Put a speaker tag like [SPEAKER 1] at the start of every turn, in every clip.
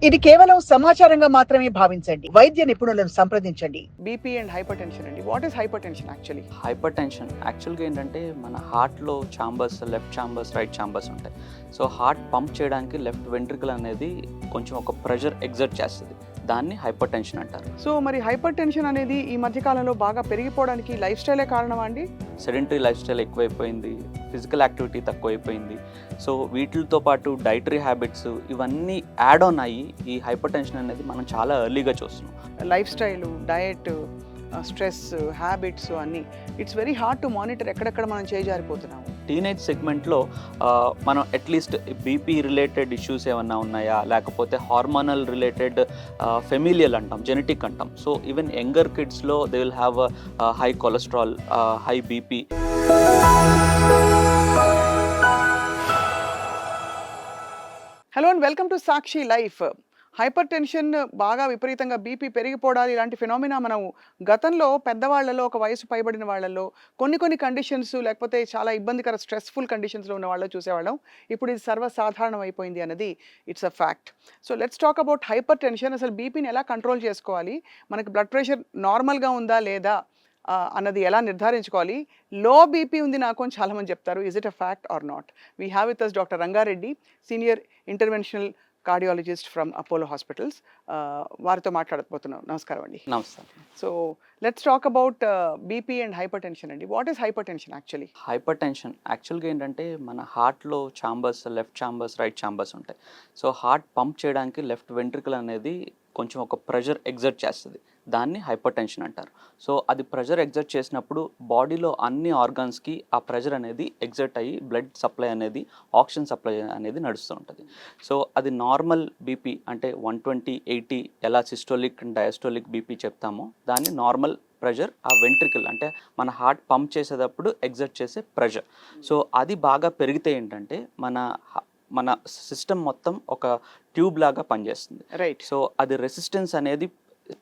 [SPEAKER 1] ఇది కేవలం సమాచారంగా మాత్రమే భావించండి. వైద్య నిపుణులను సంప్రదించండి.
[SPEAKER 2] బీపీ అండ్ హైపర్ టెన్షన్ అండి. What is hypertension actually?
[SPEAKER 3] హైపర్ టెన్షన్ యాక్చువల్గా ఏంటంటే మన హార్ట్లో chambers, left chambers, right chambers ఉంటాయి. సో హార్ట్ పంప్ చేయడానికి లెఫ్ట్ వెంట్రికల్ అనేది కొంచెం ఒక ప్రెషర్ ఎగ్జర్ట్ చేస్తుంది. దాన్ని హైపర్ టెన్షన్ అంటారు.
[SPEAKER 2] సో మరి హైపర్ టెన్షన్ అనేది ఈ మధ్య కాలంలో బాగా పెరిగిపోవడానికి లైఫ్ స్టైలే కారణమా అండి?
[SPEAKER 3] సెడెంటరీ లైఫ్ స్టైల్ ఎక్కువైపోయింది, ఫిజికల్ యాక్టివిటీ తక్కువైపోయింది. సో వీటితో పాటు డైటరీ హ్యాబిట్స్ ఇవన్నీ యాడ్ ఆన్ అయ్యి ఈ హైపర్ టెన్షన్ అనేది మనం చాలా ఎర్లీగా చూస్తున్నాం.
[SPEAKER 2] Life style, diet, stress, habits అన్నీ it's very hard to monitor. ఎక్కడెక్కడ మనం చేజారిపోతున్నాము.
[SPEAKER 3] టీనేజ్ సెగ్మెంట్లో మనం అట్లీస్ట్ బీపీ రిలేటెడ్ ఇష్యూస్ ఏమన్నా ఉన్నాయా, లేకపోతే హార్మోనల్ రిలేటెడ్ ఫెమిలియల్ అంటాం, జెనెటిక్ అంటాం. సో ఈవెన్ యంగర్ కిడ్స్లో they will have high cholesterol, high BP.
[SPEAKER 2] Hello and welcome to Sakshi life. Hypertension బాగా విపరీతంగా బీపీ పెరిగిపోవడాలు ఇలాంటి ఫినామినా మనం గతంలో పెద్దవాళ్లలో, ఒక వయసు పైబడిన వాళ్ళల్లో కొన్ని కండిషన్స్, లేకపోతే చాలా ఇబ్బందికర స్ట్రెస్ఫుల్ కండిషన్స్లో ఉన్న వాళ్ళు చూసేవాళ్ళం. ఇప్పుడు ఇది సర్వసాధారణం అయిపోయింది అన్నది it's a fact. So let's talk about hyper tension. అసలు బీపీని ఎలా కంట్రోల్ చేసుకోవాలి, మనకి బ్లడ్ ప్రెషర్ నార్మల్గా ఉందా లేదా అన్నది ఎలా నిర్ధారించుకోవాలి, లో బీపీ ఉంది నాకు అని చాలామంది చెప్తారు. Is it a fact or not? We have with us doctor Rangareddy, senior interventional cardiologist from Apollo hospitals. వారితో మాట్లాడకపోతున్నాం. నమస్కారం అండి.
[SPEAKER 3] నమస్కారం.
[SPEAKER 2] So let's talk about BP and hypertension అండి. What is hypertension actually?
[SPEAKER 3] హైపర్ టెన్షన్ యాక్చువల్గా ఏంటంటే మన హార్ట్లో chambers, left chambers, right chambers ఉంటాయి. సో హార్ట్ పంప్ చేయడానికి లెఫ్ట్ వెంట్రికల్ అనేది కొంచెం ఒక ప్రెషర్ ఎగ్జర్ట్ చేస్తుంది. దాన్ని హైపర్ టెన్షన్ అంటారు. సో అది ప్రెషర్ ఎగ్జర్ట్ చేసినప్పుడు బాడీలో అన్ని ఆర్గాన్స్కి ఆ ప్రెషర్ అనేది ఎగ్జర్ట్ అయ్యి బ్లడ్ సప్లై అనేది, ఆక్సిజన్ సప్లై అనేది నడుస్తూ ఉంటుంది. సో అది నార్మల్ బీపీ అంటే 120/80 ఎలా సిస్టోలిక్ అండ్ డయాస్టోలిక్ బీపీ చెప్తామో దాన్ని నార్మల్ ప్రెషర్ ఆ వెంట్రికల్ అంటే మన హార్ట్ పంప్ చేసేటప్పుడు ఎగ్జర్ట్ చేసే ప్రెషర్. సో అది బాగా పెరిగితే ఏంటంటే మన సిస్టమ్ మొత్తం ఒక ట్యూబ్ లాగా పనిచేస్తుంది.
[SPEAKER 2] రైట్.
[SPEAKER 3] సో అది రెసిస్టెన్స్ అనేది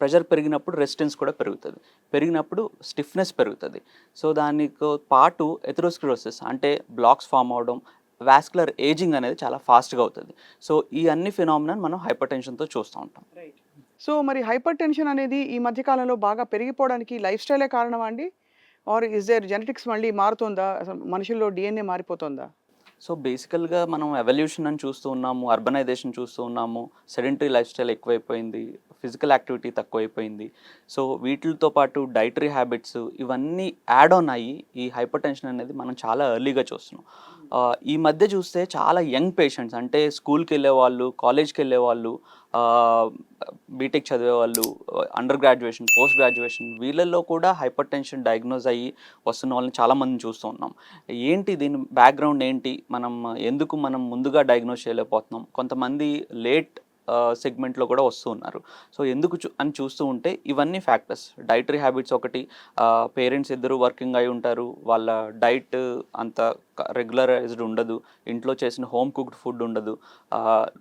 [SPEAKER 3] ప్రెషర్ పెరిగినప్పుడు రెసిస్టెన్స్ కూడా పెరుగుతుంది, పెరిగినప్పుడు స్టిఫ్నెస్ పెరుగుతుంది. సో దానితో పాటు ఎథెరోస్క్లెరోసిస్ అంటే బ్లాక్స్ ఫామ్ అవడం, వాస్కులర్ ఏజింగ్ అనేది చాలా ఫాస్ట్గా అవుతుంది. సో ఈ అన్ని ఫినామినా మనం హైపర్ టెన్షన్తో చూస్తూ ఉంటాం.
[SPEAKER 2] రైట్. సో మరి హైపర్ టెన్షన్ అనేది ఈ మధ్య కాలంలో బాగా పెరిగిపోవడానికి లైఫ్ స్టైలే కారణమా అండి? ఆర్ ఇస్ దేర్ జెనెటిక్స్ మళ్ళీ మారుతుందా? అసలు మనుషుల్లో డిఎన్ఏ మారిపోతుందా?
[SPEAKER 3] సో బేసికల్గా మనం ఎవల్యూషన్ అని చూస్తూ ఉన్నాము, అర్బనైజేషన్ చూస్తూ ఉన్నాము, సెడెంటరీ లైఫ్ స్టైల్ ఎక్కువైపోయింది, ఫిజికల్ యాక్టివిటీ తక్కువైపోయింది. సో వీటితో పాటు డైటరీ హ్యాబిట్స్ ఇవన్నీ యాడ్ ఆన్ అయ్యి ఈ హైపర్ టెన్షన్ అనేది మనం చాలా ఎర్లీగా చూస్తున్నాం. ఈ మధ్య చూస్తే చాలా యంగ్ పేషెంట్స్ అంటే స్కూల్కి వెళ్ళే వాళ్ళు, కాలేజ్కి వెళ్ళే వాళ్ళు, బీటెక్ చదివే వాళ్ళు, అండర్ గ్రాడ్యుయేషన్, పోస్ట్ గ్రాడ్యుయేషన్ వీళ్ళల్లో కూడా హైపర్ టెన్షన్ డయాగ్నోజ్ అయ్యి వస్తున్న వాళ్ళని చాలామందిని చూస్తూ ఉన్నాం. ఏంటి దీని బ్యాక్గ్రౌండ్ ఏంటి, ఎందుకు మనం ముందుగా డయాగ్నోజ్ చేయలేకపోతున్నాం? కొంతమంది లేట్ సెగ్మెంట్లో కూడా వస్తూ ఉన్నారు. సో ఎందుకు అని చూస్తూ ఉంటే ఇవన్నీ ఫ్యాక్టర్స్. డైటరీ హ్యాబిట్స్ ఒకటి, పేరెంట్స్ ఇద్దరు వర్కింగ్ అయి ఉంటారు, వాళ్ళ డైట్ అంత రెగ్యులరైజ్డ్ ఉండదు, ఇంట్లో చేసిన హోమ్ కుక్డ్ ఫుడ్ ఉండదు,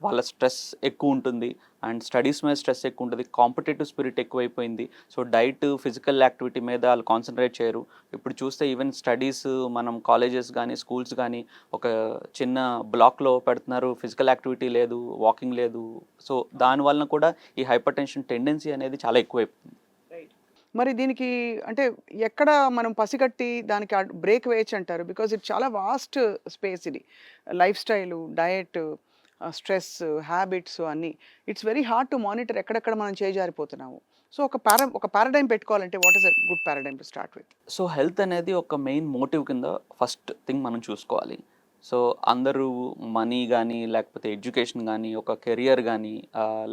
[SPEAKER 3] వాళ్ళ స్ట్రెస్ ఎక్కువ ఉంటుంది అండ్ స్టడీస్ మీద స్ట్రెస్ ఎక్కువ ఉంటుంది, కాంపిటేటివ్ స్పిరిట్ ఎక్కువైపోయింది. సో డైట్, ఫిజికల్ యాక్టివిటీ మీద వాళ్ళు కాన్సన్ట్రేట్ చేయరు. ఇప్పుడు చూస్తే ఈవెన్ స్టడీస్ మనం కాలేజెస్ కానీ స్కూల్స్ కానీ ఒక చిన్న బ్లాక్లో పెడుతున్నారు, ఫిజికల్ యాక్టివిటీ లేదు, వాకింగ్ లేదు. సో దానివల్ల కూడా ఈ హైపర్ టెన్షన్ టెండెన్సీ అనేది చాలా ఎక్కువైపోయింది.
[SPEAKER 2] మరి దీనికి అంటే ఎక్కడ మనం పసిగట్టి దానికి బ్రేక్ వేయచ్చు అంటారు? బికాజ్ ఇది చాలా వాస్ట్ స్పేస్. ఇది life style, diet, stress, habits అన్నీ it's very hard to monitor. ఎక్కడెక్కడ మనం చేజారిపోతున్నాము. సో ఒక పారాడైమ్ పెట్టుకోవాలంటే what is a good paradigm to start with?
[SPEAKER 3] So health అనేది ఒక మెయిన్ మోటివ్ కింద ఫస్ట్ థింగ్ మనం చూసుకోవాలి. సో అందరూ మనీ కానీ, లేకపోతే ఎడ్యుకేషన్ కానీ, ఒక కెరియర్ కానీ,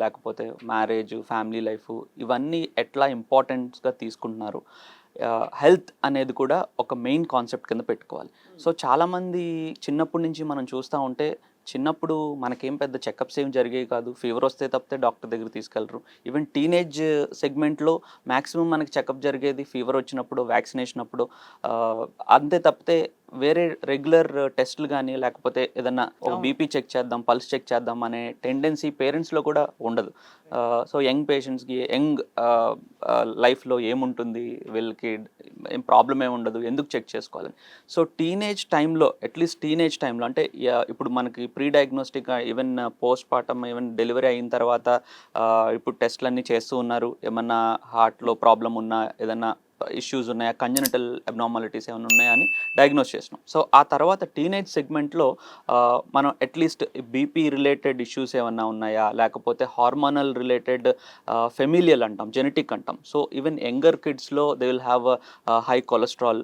[SPEAKER 3] లేకపోతే మ్యారేజ్, ఫ్యామిలీ లైఫ్ ఇవన్నీ ఎట్లా ఇంపార్టెంట్గా తీసుకుంటున్నారు, హెల్త్ అనేది కూడా ఒక మెయిన్ కాన్సెప్ట్ కింద పెట్టుకోవాలి. సో చాలామంది చిన్నప్పటి నుంచి మనం చూస్తూ ఉంటే, చిన్నప్పుడు మనకేం పెద్ద చెకప్స్ ఏం జరిగేవి కాదు, ఫీవర్ వస్తే తప్పితే డాక్టర్ దగ్గర తీసుకెళ్ళరు. ఈవెన్ టీనేజ్ సెగ్మెంట్లో మ్యాక్సిమం మనకి చెకప్ జరిగేది ఫీవర్ వచ్చినప్పుడు, వ్యాక్సినేషన్ అప్పుడు, అంతే తప్పితే వేరే రెగ్యులర్ టెస్టులు కానీ లేకపోతే ఏదన్నా ఒక
[SPEAKER 2] అవును.
[SPEAKER 3] బీపీ చెక్ చేద్దాం, పల్స్ చెక్ చేద్దాం అనే టెండెన్సీ పేరెంట్స్లో కూడా ఉండదు. సో యంగ్ పేషెంట్స్కి యంగ్ లైఫ్లో ఏముంటుంది, వీళ్ళకి ఏం ప్రాబ్లం ఏమి ఉండదు, ఎందుకు చెక్ చేసుకోవాలని. సో టీనేజ్ టైంలో, అట్లీస్ట్ టీనేజ్ టైంలో అంటే ఇప్పుడు మనకి pre diagnostic, even post partum, even delivery అయిన తర్వాత ఇప్పుడు టెస్ట్లన్నీ చేస్తూ ఉన్నారు. ఏమన్నా హార్ట్లో ప్రాబ్లం ఉన్నా, ఏదన్నా ఇష్యూస్ ఉన్నాయా, కంజనిటల్ అబ్నార్మాలిటీస్ ఏమైనా ఉన్నాయా అని డయాగ్నోస్ చేసినాం. సో ఆ తర్వాత టీనేజ్ సెగ్మెంట్లో మనం అట్లీస్ట్ బీపీ రిలేటెడ్ ఇష్యూస్ ఏమన్నా ఉన్నాయా, లేకపోతే హార్మోనల్ రిలేటెడ్ ఫెమిలియల్ అంటాం, జెనెటిక్ అంటాం. సో ఈవెన్ యంగర్ కిడ్స్లో they will have high cholesterol,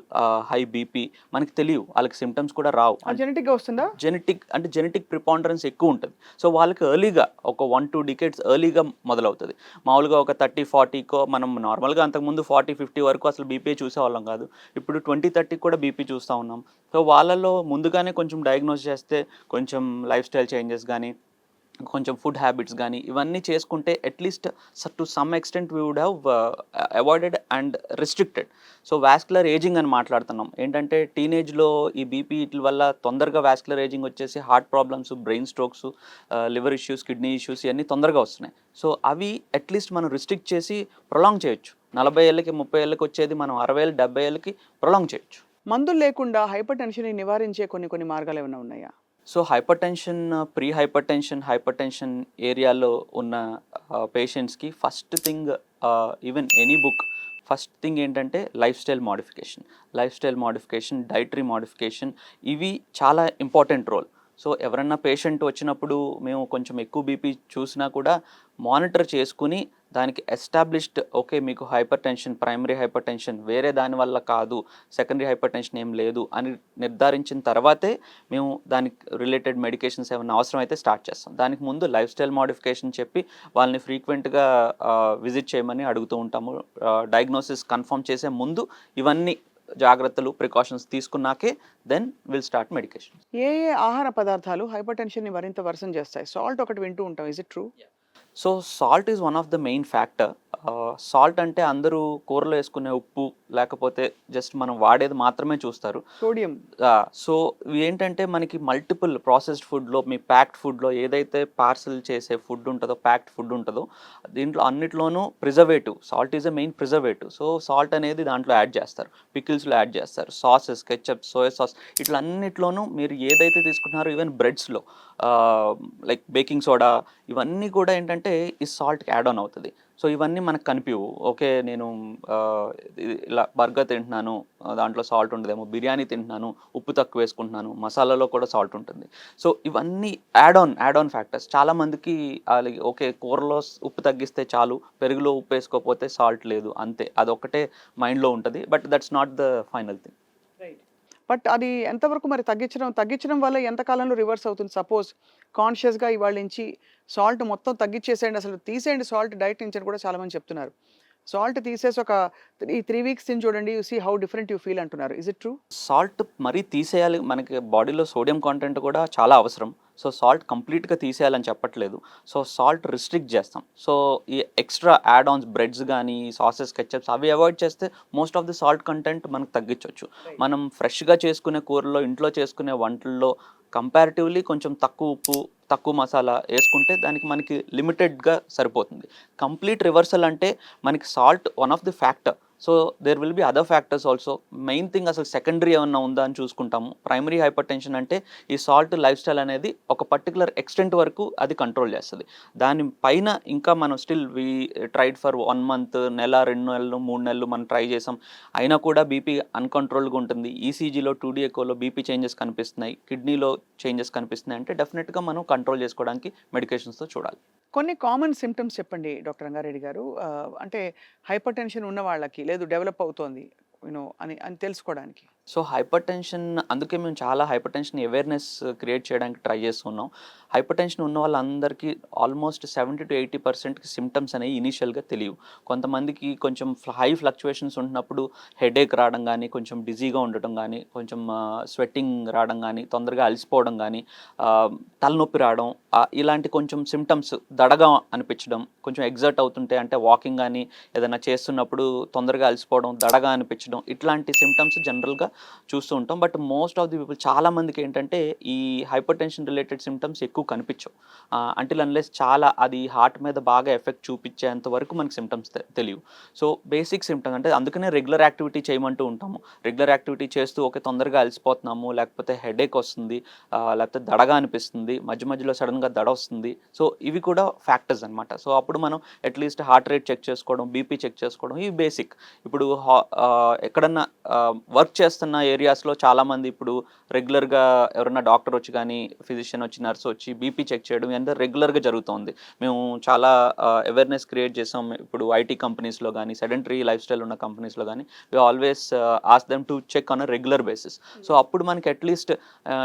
[SPEAKER 3] high BP, మనకి తెలియవు, వాళ్ళకి సిమ్టమ్స్ కూడా రావు.
[SPEAKER 2] జెనెటిక్గా వస్తుందా?
[SPEAKER 3] జెనెటిక్ ప్రిపాండరెన్స్ ఎక్కువ ఉంటుంది. సో వాళ్ళకి ఎర్లీగా ఒక 1-2 డికేడ్స్ ఎర్లీగా మొదలవుతుంది. మామూలుగా ఒక 30-40కో, మనం నార్మల్గా అంతకుముందు 40-50 వరకు అసలు బీపీ చూసేవాళ్ళం కాదు. ఇప్పుడు 20-30 కూడా బీపీ చూస్తూ ఉన్నాం. సో వాళ్ళలో ముందుగానే కొంచెం డయాగ్నోస్ చేస్తే, కొంచెం లైఫ్ స్టైల్ చేంజెస్ కానీ, కొంచెం ఫుడ్ హ్యాబిట్స్ కానీ ఇవన్నీ చేసుకుంటే at least to some extent we would have avoided and restricted. So vascular ageing అని మాట్లాడుతున్నాం. ఏంటంటే టీనేజ్లో ఈ బీపీ వీటి వల్ల తొందరగా వాస్కులర్ ఏజింగ్ వచ్చేసి heart problems, brain strokes, liver issues, kidney issues ఇవన్నీ తొందరగా వస్తున్నాయి. సో అవి అట్లీస్ట్ మనం రిస్ట్రిక్ట్ చేసి ప్రొలాంగ్ చేయొచ్చు. 40 ఏళ్ళకి 30 ఏళ్ళకి వచ్చేది మనం 60 ఏళ్ళు 70 ఏళ్ళకి ప్రొలాంగ్ చేయొచ్చు.
[SPEAKER 2] మందులు లేకుండా హైపర్ టెన్షన్ నివారించే కొన్ని మార్గాలు ఏమైనా ఉన్నాయా?
[SPEAKER 3] సో హైపర్ టెన్షన్ ఏరియాలో ఉన్న పేషెంట్స్కి first thing, even any book, first thing ఏంటంటే life style modification, dietary modification, ఇవి చాలా ఇంపార్టెంట్ రోల్. సో ఎవరన్నా పేషెంట్ వచ్చినప్పుడు మేము కొంచెం ఎక్కువ బీపీ చూసినా కూడా మానిటర్ చేసుకుని దానికి ఎస్టాబ్లిష్డ్, ఓకే మీకు ప్రైమరీ హైపర్ టెన్షన్, వేరే దానివల్ల కాదు, సెకండరీ హైపర్ టెన్షన్ ఏం లేదు అని నిర్ధారించిన తర్వాతే మేము దానికి రిలేటెడ్ మెడికేషన్స్ ఏమైనా అవసరం అయితే స్టార్ట్ చేస్తాం. దానికి ముందు లైఫ్ స్టైల్ మోడిఫికేషన్ చెప్పి వాళ్ళని ఫ్రీక్వెంట్గా విజిట్ చేయమని అడుగుతూ ఉంటాము. డయాగ్నోసిస్ కన్ఫర్మ్ చేసే ముందు ఇవన్నీ జాగ్రత్తలు, ప్రికాషన్స్ తీసుకున్నాకే దెన్ విల్ స్టార్ట్ మెడికేషన్.
[SPEAKER 2] ఏ ఆహార పదార్థాలు హైపర్ టెన్షన్ని మరింత వర్సం చేస్తాయి? సాల్ట్ ఒకటి వింటూ ఉంటాం, is it true?
[SPEAKER 3] So salt is one of the main factor. Salt అంటే అందరూ కూరలో వేసుకునే ఉప్పు, లేకపోతే జస్ట్ మనం వాడేది మాత్రమే చూస్తారు.
[SPEAKER 2] సోడియం.
[SPEAKER 3] సో ఏంటంటే మనకి మల్టిపుల్ ప్రాసెస్డ్ ఫుడ్లో, మీ ప్యాక్డ్ ఫుడ్లో ఏదైతే పార్సల్ చేసే ఫుడ్ ఉంటుందో, ప్యాక్డ్ ఫుడ్ ఉంటుందో, దీంట్లో అన్నిట్లోనూ preservative, salt is a main preservative. So salt అనేది దాంట్లో యాడ్ చేస్తారు, పికిల్స్లో యాడ్ చేస్తారు, సాసెస్, కెచప్, సోయా సాస్, ఇట్లా అన్నిట్లోనూ మీరు ఏదైతే తీసుకుంటున్నారో, ఈవెన్ బ్రెడ్స్లో లైక్ బేకింగ్ సోడా, ఇవన్నీ కూడా ఏంటంటే ఈ సాల్ట్కి యాడ్ ఆన్ అవుతుంది. సో ఇవన్నీ మనకు కనిపించవు. ఓకే నేను ఇలా బర్గర్ తింటున్నాను, దాంట్లో సాల్ట్ ఉండదేమో, బిర్యానీ తింటున్నాను, ఉప్పు తక్కువ వేసుకుంటున్నాను, మసాలాలో కూడా సాల్ట్ ఉంటుంది. సో ఇవన్నీ యాడ్ ఆన్ ఫ్యాక్టర్స్. చాలామందికి ఓకే కూరలో ఉప్పు తగ్గిస్తే చాలు, పెరుగులో ఉప్పు వేసుకోకపోతే సాల్ట్ లేదు, అంతే, అదొక్కటే మైండ్లో ఉంటుంది. But that's not the final thing.
[SPEAKER 2] But అది ఎంతవరకు మరి తగ్గించడం వల్ల ఎంత కాలంలో రివర్స్ అవుతుంది? సపోజ్ కాన్షియస్గా ఇవాళ నుంచి సాల్ట్ మొత్తం తగ్గించేసేయండి, అసలు తీసేయండి సాల్ట్ డైట్ నుంచి అని కూడా చాలామంది చెప్తున్నారు. సాల్ట్ తీసేసి ఒక 3 వీక్స్ తిని చూడండి, you see how different you feel అంటున్నారు. Is it true?
[SPEAKER 3] సాల్ట్ మరీ తీసేయాలి, మనకి బాడీలో సోడియం కాంటెంట్ కూడా చాలా అవసరం. సో సాల్ట్ కంప్లీట్గా తీసేయాలని చెప్పట్లేదు. సో సాల్ట్ రిస్ట్రిక్ట్ చేస్తాం. సో ఈ ఎక్స్ట్రా యాడ్ ఆన్స్, బ్రెడ్స్ కానీ, సాసెస్, కెచప్స్, అవి అవాయిడ్ చేస్తే most of the salt content మనకు తగ్గించవచ్చు. మనం ఫ్రెష్గా చేసుకునే కూరల్లో, ఇంట్లో చేసుకునే వంటల్లో కంపారిటివ్లీ కొంచెం తక్కువ ఉప్పు, తక్కువ మసాలా వేసుకుంటే దానికి మనకి లిమిటెడ్గా సరిపోతుంది. కంప్లీట్ రివర్సల్ అంటే మనకి salt one of the factor. So there will be other factors also. Main thing అసలు సెకండరీ ఏమన్నా ఉందా అని చూసుకుంటాము. ప్రైమరీ హైపర్ టెన్షన్ అంటే ఈ సాల్ట్ లైఫ్ స్టైల్ అనేది ఒక పర్టికులర్ ఎక్స్టెంట్ వరకు అది కంట్రోల్ చేస్తుంది. దాని పైన ఇంకా మనం still we tried for 1 month, నెల, 2 నెలలు, 3 నెలలు మనం ట్రై చేసాం, అయినా కూడా బీపీ అన్కంట్రోల్గా ఉంటుంది. ఈసీజీలో 2D ఎకోలో బీపీ చేంజెస్ కనిపిస్తున్నాయి, కిడ్నీలో చేంజెస్ కనిపిస్తున్నాయి అంటే డెఫినెట్గా మనం కంట్రోల్ చేసుకోవడానికి మెడికేషన్స్తో చూడాలి.
[SPEAKER 2] కొన్ని కామన్ సిమ్టమ్స్ చెప్పండి డాక్టర్ రంగారెడ్డి గారు. అంటే హైపర్ టెన్షన్ ఉన్న వాళ్ళకి, లేదు డెవలప్ అవుతోంది అని తెలుసుకోవడానికి.
[SPEAKER 3] సో హైపర్ టెన్షన్, అందుకే మేము చాలా హైపర్ టెన్షన్ అవేర్నెస్ క్రియేట్ చేయడానికి ట్రై చేస్తున్నాం. హైపర్ టెన్షన్ ఉన్న వాళ్ళందరికీ ఆల్మోస్ట్ 70-80%కి సిమ్టమ్స్ అనేవి ఇనీషియల్గా తెలియవు. కొంతమందికి కొంచెం హై ఫ్లక్చువేషన్స్ ఉంటున్నప్పుడు హెడేక్ రావడం కానీ, కొంచెం డిజీగా ఉండటం కానీ, కొంచెం స్వెట్టింగ్ రావడం కానీ, తొందరగా అలసిపోవడం కానీ, తలనొప్పి రావడం, ఇలాంటి కొంచెం సిమ్టమ్స్, దడగా అనిపించడం, కొంచెం ఎగ్జర్ట్ అవుతుంటే అంటే వాకింగ్ కానీ ఏదైనా చేస్తున్నప్పుడు తొందరగా అలసిపోవడం, దడగా అనిపించడం, ఇట్లాంటి సిమ్టమ్స్ జనరల్గా చూస్తూ ఉంటాం. But most of the people చాలా మందికి ఏంటంటే ఈ హైపర్ టెన్షన్ రిలేటెడ్ సిమ్టమ్స్ ఎక్కువ కనిపించవు. అంటిల్ అన్లెస్ చాలా అది హార్ట్ మీద బాగా ఎఫెక్ట్ చూపించేంత వరకు మనకి సిమ్టమ్స్ తెలియవు. సో బేసిక్ సిమ్టమ్ అంటే అందుకనే రెగ్యులర్ యాక్టివిటీ చేయమంటూ ఉంటాము. రెగ్యులర్ యాక్టివిటీ చేస్తూ ఓకే తొందరగా అలసిపోతున్నాము, లేకపోతే హెడేక్ వస్తుంది, లేకపోతే దడగా అనిపిస్తుంది, మధ్య మధ్యలో సడన్గా దడ వస్తుంది. సో ఇవి కూడా ఫ్యాక్టర్స్ అనమాట. సో అప్పుడు మనం అట్లీస్ట్ హార్ట్ రేట్ చెక్ చేసుకోవడం, బీపీ చెక్ చేసుకోవడం, ఇవి బేసిక్. ఇప్పుడు ఎక్కడన్నా వర్క్ చేస్తున్న ఏరియాస్లో చాలామంది ఇప్పుడు రెగ్యులర్గా ఎవరైనా డాక్టర్ వచ్చి కానీ, ఫిజిషియన్ వచ్చి, నర్స్ వచ్చి బీపీ చెక్ చేయడం అంటే రెగ్యులర్గా జరుగుతుంది. మేము చాలా అవేర్నెస్ క్రియేట్ చేసాం. ఇప్పుడు ఐటీ కంపెనీస్లో కానీ, సెడెంటరీ లైఫ్ స్టైల్ ఉన్న కంపెనీస్లో కానీ we always ask them to check on a regular basis. So అప్పుడు మనకి అట్లీస్ట్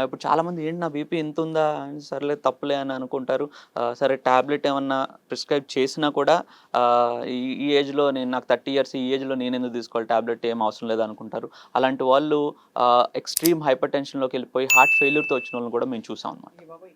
[SPEAKER 3] ఇప్పుడు చాలామంది ఏంటి నా బీపీ ఎంత ఉందా, సర్లే తప్పులే అని అనుకుంటారు. సరే ట్యాబ్లెట్ ఏమన్నా ప్రిస్క్రైబ్ చేసినా కూడా ఈ ఏజ్లో నాకు 30 ఇయర్స్, ఈ ఏజ్లో నేను ఎందుకు తీసుకోవాలి ట్యాబ్లెట్, ఏం అవసరం లేదు అనుకుంటారు. అలాంటి వాళ్ళు ఎక్స్ట్రీమ్ హైపర్ టెన్షన్లోకి వెళ్ళిపోయి హార్ట్ ఫెయిల్యూర్తో వచ్చిన వాళ్ళని కూడా మేము చూసాం అన్నమాట.